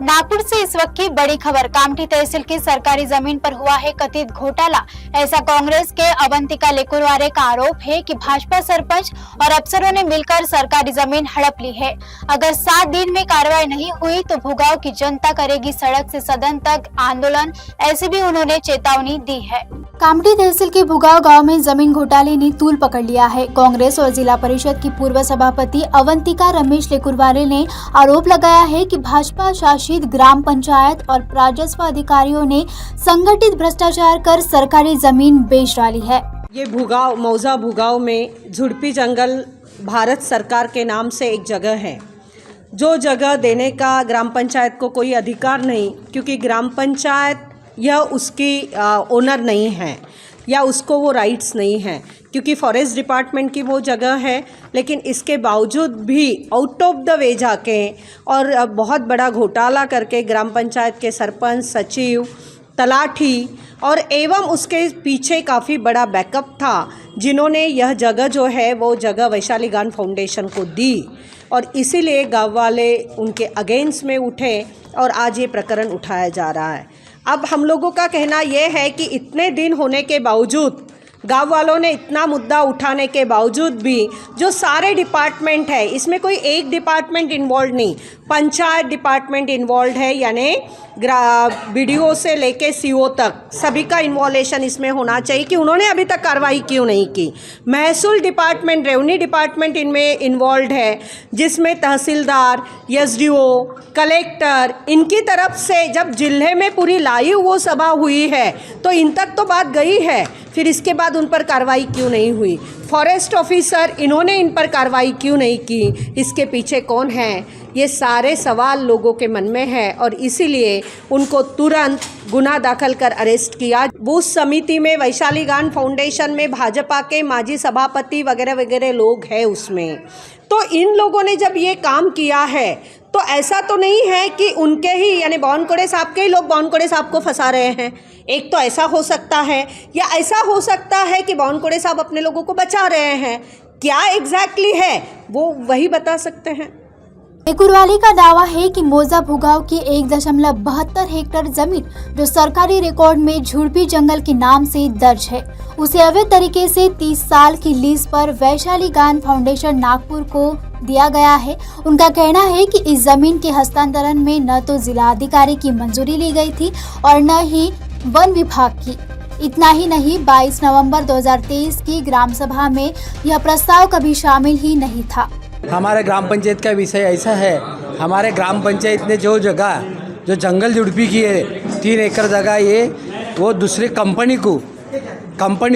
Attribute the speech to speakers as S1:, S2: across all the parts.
S1: नागपुर से इस वक्त की बड़ी खबर। कामठी तहसील की सरकारी जमीन पर हुआ है कथित घोटाला। ऐसा कांग्रेस के अवंतिका लेकुरवारे का आरोप है कि भाजपा सरपंच और अफसरों ने मिलकर सरकारी जमीन हड़प ली है। अगर 7 दिन में कार्रवाई नहीं हुई तो भुगाव की जनता करेगी सड़क से सदन तक आंदोलन, ऐसी भी उन्होंने चेतावनी दी है। कामठी तहसील के भुगाव गांव में जमीन घोटाले ने तूल पकड़ लिया है। कांग्रेस और जिला परिषद की पूर्व सभापति अवंतिका रमेश लेकुरवारे ने आरोप लगाया है कि भाजपा शासित ग्राम पंचायत और राजस्व अधिकारियों ने संगठित भ्रष्टाचार कर सरकारी जमीन बेच डाली है।
S2: ये भुगाव मौजा भुगाव में झुड़पी जंगल भारत सरकार के नाम से एक जगह है, जो जगह देने का ग्राम पंचायत को कोई अधिकार नहीं, क्योंकि ग्राम पंचायत यह उसकी ओनर नहीं है या उसको वो राइट्स नहीं है, क्योंकि फॉरेस्ट डिपार्टमेंट की वो जगह है। लेकिन इसके बावजूद भी आउट ऑफ द वे जाके और बहुत बड़ा घोटाला करके ग्राम पंचायत के सरपंच, सचिव, तलाठी और एवं उसके पीछे काफ़ी बड़ा बैकअप था, जिन्होंने यह जगह जो है वो जगह वैशाली गान फाउंडेशन को दी और इसीलिए गाँव वाले उनके अगेंस्ट में उठे और आज ये प्रकरण उठाया जा रहा है। अब हम लोगों का कहना यह है कि इतने दिन होने के बावजूद, गांव वालों ने इतना मुद्दा उठाने के बावजूद भी जो सारे डिपार्टमेंट है, इसमें कोई एक डिपार्टमेंट इन्वॉल्व नहीं, पंचायत डिपार्टमेंट इन्वॉल्व है, यानी BDO से लेके CO तक सभी का इन्वॉल्वेशन इसमें होना चाहिए कि उन्होंने अभी तक कार्रवाई क्यों नहीं की। महसूल डिपार्टमेंट, रेवेन्यू डिपार्टमेंट इनमें इन्वॉल्व है, जिसमें तहसीलदार, SDO, कलेक्टर, इनकी तरफ से जब जिले में पूरी लाइव वो सभा हुई है तो इन तक तो बात गई है, फिर इसके बाद उन पर कार्रवाई क्यों नहीं हुई। फॉरेस्ट ऑफिसर, इन्होंने इन पर कार्रवाई क्यों नहीं की, इसके पीछे कौन है, ये सारे सवाल लोगों के मन में है और इसीलिए उनको तुरंत गुना दाखिल कर अरेस्ट किया। बूथ समिति में वैशाली गान फाउंडेशन में भाजपा के माजी सभापति वगैरह वगैरह लोग हैं उसमें। तो इन लोगों ने जब ये काम किया है तो ऐसा तो नहीं है कि उनके ही यानी बावनकुड़े साहब के ही लोग बावनकुड़े साहब को फंसा रहे हैं। एक तो ऐसा हो सकता है, या ऐसा हो सकता है कि बावनकुड़े साहब अपने लोगों को बचा रहे हैं। क्या एग्जैक्टली है वो वही बता सकते हैं।
S1: लेकुरवाले का दावा है कि मौजा भुगाव की 1.72 हेक्टेयर जमीन जो सरकारी रिकॉर्ड में झुड़पी जंगल के नाम से दर्ज है, उसे अवैध तरीके से 30 साल की लीज पर वैशाली गान फाउंडेशन नागपुर को दिया गया है। उनका कहना है कि इस जमीन के हस्तांतरण में न तो जिला अधिकारी की मंजूरी ली गई थी और न ही वन विभाग की। इतना ही नहीं, 22 नवंबर 2023 की ग्राम सभा में यह प्रस्ताव कभी शामिल ही नहीं था।
S3: हमारे ग्राम पंचायत का विषय ऐसा है, हमारे ग्राम पंचायत ने जो जगह जो जंगल झुड़पी की है 3 एकड़ जगह, ये वो दूसरे कंपनी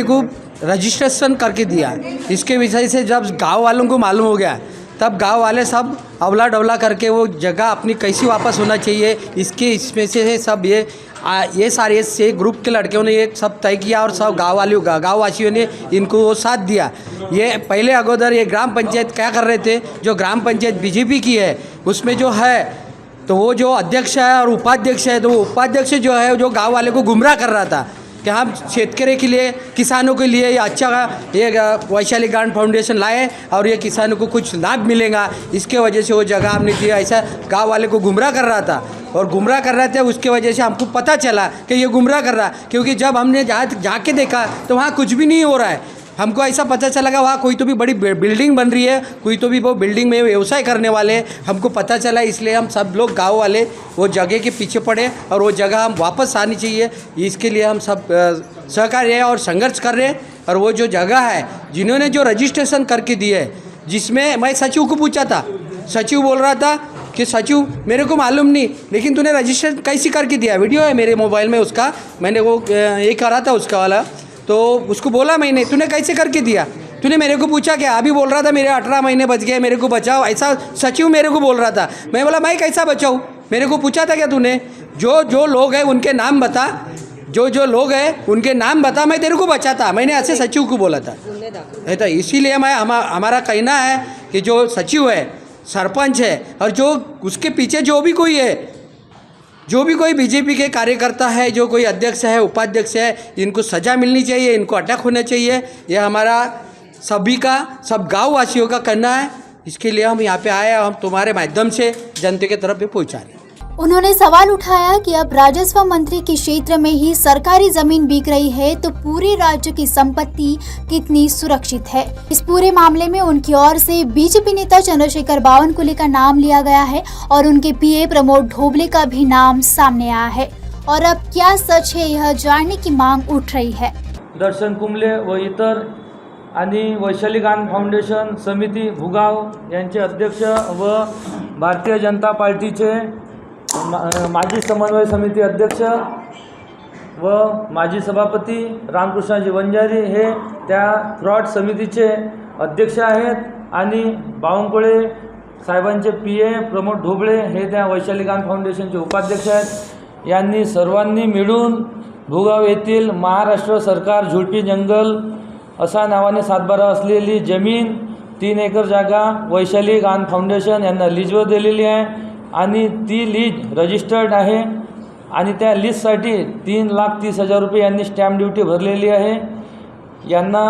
S3: को रजिस्ट्रेशन करके दिया। इसके विषय से जब गांव वालों को मालूम हो गया तब गांव वाले सब अवला डवला करके वो जगह अपनी कैसी वापस होना चाहिए, इसमें से सब ये सारे से ग्रुप के लड़कियों ने ये सब तय किया और सब गाँव वासियों ने इनको वो साथ दिया। ये पहले अगोदर ये ग्राम पंचायत क्या कर रहे थे, जो ग्राम पंचायत BJP की है उसमें जो है तो वो जो अध्यक्ष है और उपाध्यक्ष है, तो वो उपाध्यक्ष जो है जो गाँव वाले को गुमराह कर रहा था कि हम शेतकरी के लिए, किसानों के लिए ये अच्छा ये वैशाली गान फाउंडेशन लाए और ये किसानों को कुछ लाभ मिलेगा, इसके वजह से वो जगह हमने दिया। ऐसा गांव वाले को गुमराह कर रहा था और गुमराह कर रहे थे, उसके वजह से हमको पता चला कि ये गुमराह कर रहा, क्योंकि जब हमने जाके देखा तो वहाँ कुछ भी नहीं हो रहा है। हमको ऐसा पता चला कि वहाँ कोई तो भी बड़ी बिल्डिंग बन रही है, कोई तो भी वो बिल्डिंग में व्यवसाय करने वाले हमको पता चला। इसलिए हम सब लोग गांव वाले वो जगह के पीछे पड़े और वो जगह हम वापस आनी चाहिए, इसके लिए हम सब सहकार्य और संघर्ष कर रहे हैं। और वो जो जगह है जिन्होंने जो रजिस्ट्रेशन करके दी है, जिसमें मैं सचिव को पूछा था, सचिव बोल रहा था कि सचिव मेरे को मालूम नहीं, लेकिन तूने रजिस्ट्रेशन कैसे करके दिया, वीडियो है मेरे मोबाइल में उसका, मैंने वो ये करा था उसका वाला, तो उसको बोला मैंने तूने कैसे करके दिया, तूने मेरे को पूछा क्या, अभी बोल रहा था मेरे 18 महीने बच गए, मेरे को बचाओ, ऐसा सचिव मेरे को बोल रहा था। मैं बोला मैं कैसा बचाऊँ, मेरे को पूछा था क्या तूने, जो लोग हैं उनके नाम बता, जो लोग हैं उनके नाम बता, मैं तेरे को बचाता, मैंने ऐसे सचिव को बोला था। तो इसीलिए मैं हमारा कहना है कि जो सचिव है, सरपंच है और जो उसके पीछे जो भी कोई है, जो भी कोई BJP के कार्यकर्ता है, जो कोई अध्यक्ष है, उपाध्यक्ष है, इनको सज़ा मिलनी चाहिए, इनको अटक होना चाहिए। यह हमारा सभी का, सब गाँव वासियों का कहना है। इसके लिए हम यहाँ पे आए, हम तुम्हारे माध्यम से जनता के तरफ भी पहुँचा रहे हैं।
S1: उन्होंने सवाल उठाया कि अब राजस्व मंत्री के क्षेत्र में ही सरकारी जमीन बिक रही है तो पूरे राज्य की संपत्ति कितनी सुरक्षित है। इस पूरे मामले में उनकी ओर से बीजेपी नेता चंद्रशेखर बावनकुले का नाम लिया गया है और उनके पीए प्रमोद ढोबले का भी नाम सामने आया है। और अब क्या सच है, यह जानने की मांग उठ रही है।
S4: दर्शन कुंबले व इतर आणि वैशाली गान फाउंडेशन समिती भुगाव यांचे अध्यक्ष व भारतीय जनता पार्टीचे माजी समन्वय समिती अध्यक्ष व माजी सभापती रामकृष्णाजी वंजारी हे त्या फ्रॉड समितीचे अध्यक्ष आहेत आणि बावनकुळे साहेबांचे पीए प्रमोद ढोबळे हे त्या वैशाली गान फाउंडेशनचे उपाध्यक्ष आहेत। यांनी सर्वांनी मिळून भुगाव येथील महाराष्ट्र सरकार झुडपी जंगल असा नावाने सातबारा असलेली जमीन 3 एकर जागा वैशाली गान फाउंडेशन यांना लीजवर दिलेली आहे आणि ती लीज रजिस्टर्ड आहे आणि त्या लीजसाठी 3,30,000 रुपये यांनी स्टॅम्प ड्युटी भरलेली आहे। यांना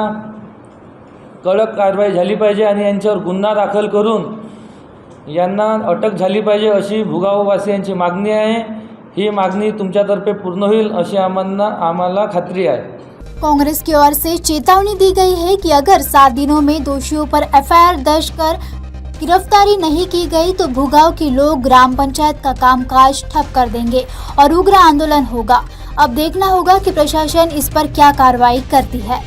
S4: कडक कारवाई झाली पाहिजे आणि यांच्यावर गुन्हा दाखल करून यांना अटक झाली पाहिजे अशी भुगाववासियांची मागणी आहे। ही मागणी तुमच्यातर्फे पूर्ण होईल अशी आम्हाला खात्री आहे।
S1: कांग्रेस की ओर से चेतावनी दी गई है कि अगर 7 दिनों में दोषियों पर एफआईआर दर्ज कर गिरफ्तारी नहीं की गई तो भुगाव के लोग ग्राम पंचायत का कामकाज ठप कर देंगे और उग्र आंदोलन होगा। अब देखना होगा कि प्रशासन इस पर क्या कार्रवाई करती है।